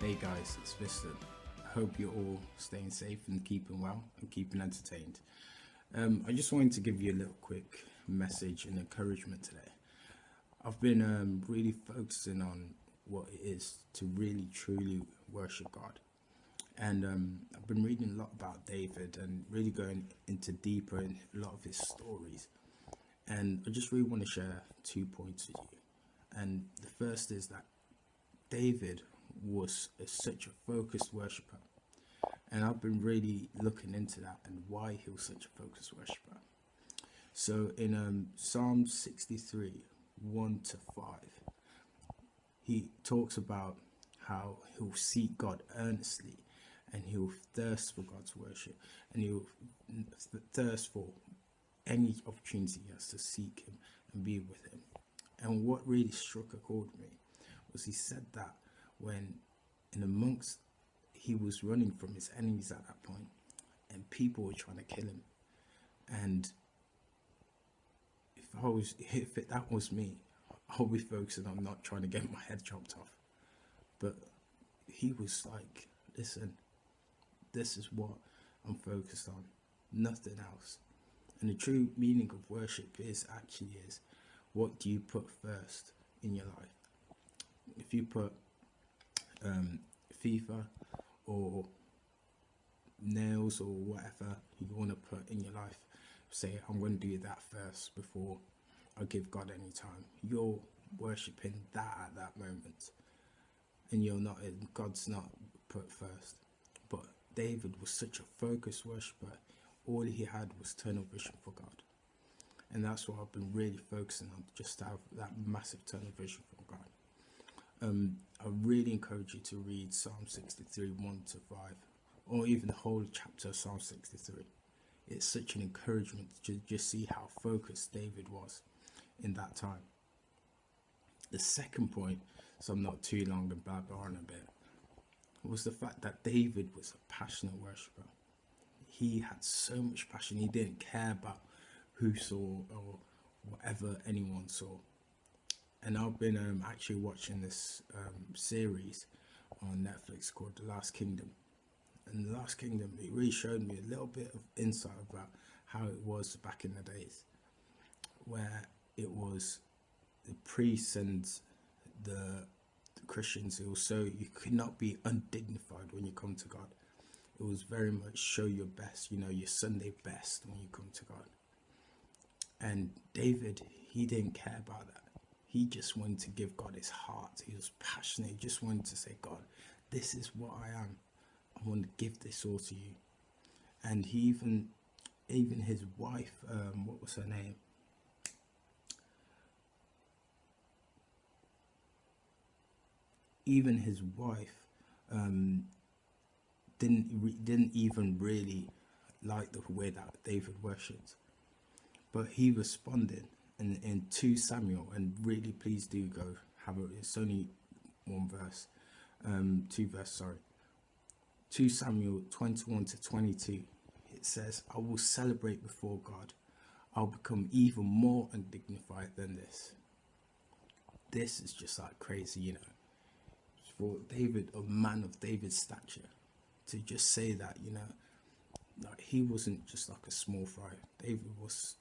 Hey guys, it's Fiston. I hope you're all staying safe and keeping well and keeping entertained. I just wanted to give you a little quick message and encouragement today. I've been really focusing on what it is to really truly worship God. And I've been reading a lot about David and really going into deeper in a lot of his stories. And I just really want to share 2 points with you. And the first is that David was such a focused worshiper, and I've been really looking into that and why he was such a focused worshiper. So in Psalm 63 1 to 5, he talks about how he'll seek God earnestly and he'll thirst for God's worship, and he'll thirst for any opportunity he has to seek him and be with him. And what really struck a chord with me was he said that when in amongst he was running from his enemies at that point and people were trying to kill him, and if that was me, I'll be focusing on not trying to get my head chopped off. But he was like, listen, this is what I'm focused on, nothing else. And the true meaning of worship is what do you put first in your life? If you put FIFA or nails or whatever you want to put in your life, say I'm going to do that first before I give God any time, you're worshipping that at that moment, and God's not put first. But David was such a focused worshiper, all he had was tunnel vision for God. And that's what I've been really focusing on, just to have that massive tunnel vision from God. I really encourage you to read Psalm 63 1 to 5, or even the whole chapter of Psalm 63. It's such an encouragement to just see how focused David was in that time. The second point, so I'm not too long and blabber on a bit, was the fact that David was a passionate worshiper. He had so much passion. He didn't care about who saw or whatever anyone saw. And I've been actually watching this series on Netflix called The Last Kingdom. And The Last Kingdom, it really showed me a little bit of insight about how it was back in the days, where it was the priests and the Christians. It was so you could not be undignified when you come to God. It was very much show your best, your Sunday best when you come to God. And David, he didn't care about that. He just wanted to give God his heart. He was passionate. He just wanted to say, God, this is what I am. I want to give this all to you. And he even his wife, what was her name? Even his wife didn't even really like the way that David worshipped. But he responded in 2 Samuel, and really please do go have it. It's only 2 Samuel 21 to 22. It says, I will celebrate before God. I'll become even more undignified than this. This is just like crazy, for David, a man of David's stature, to just say that, like he wasn't just like a small fry. David was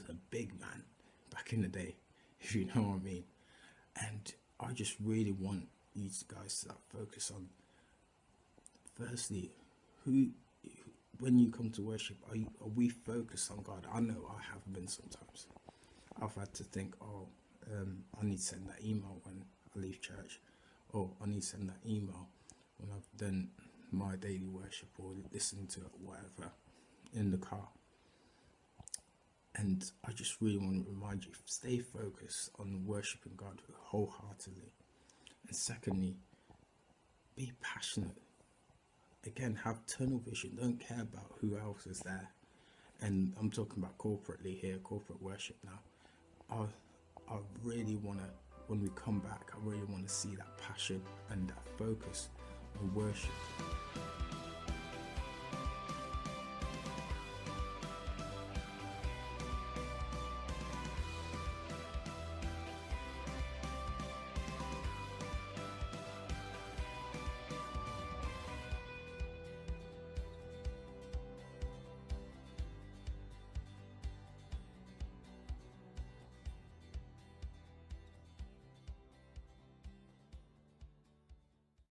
a big man back in the day, if you know what I mean. And I just really want you guys to focus on, firstly, when you come to worship, are we focused on God? I know I have been sometimes. I've had to think, I need to send that email when I leave church, or I need to send that email when I've done my daily worship, or listening to it, whatever, in the car. And I just really want to remind you, stay focused on worshiping God wholeheartedly. And secondly, be passionate. Again, have tunnel vision. Don't care about who else is there. And I'm talking about corporately here, corporate worship now. I really want to, when we come back, I really want to see that passion and that focus on worship.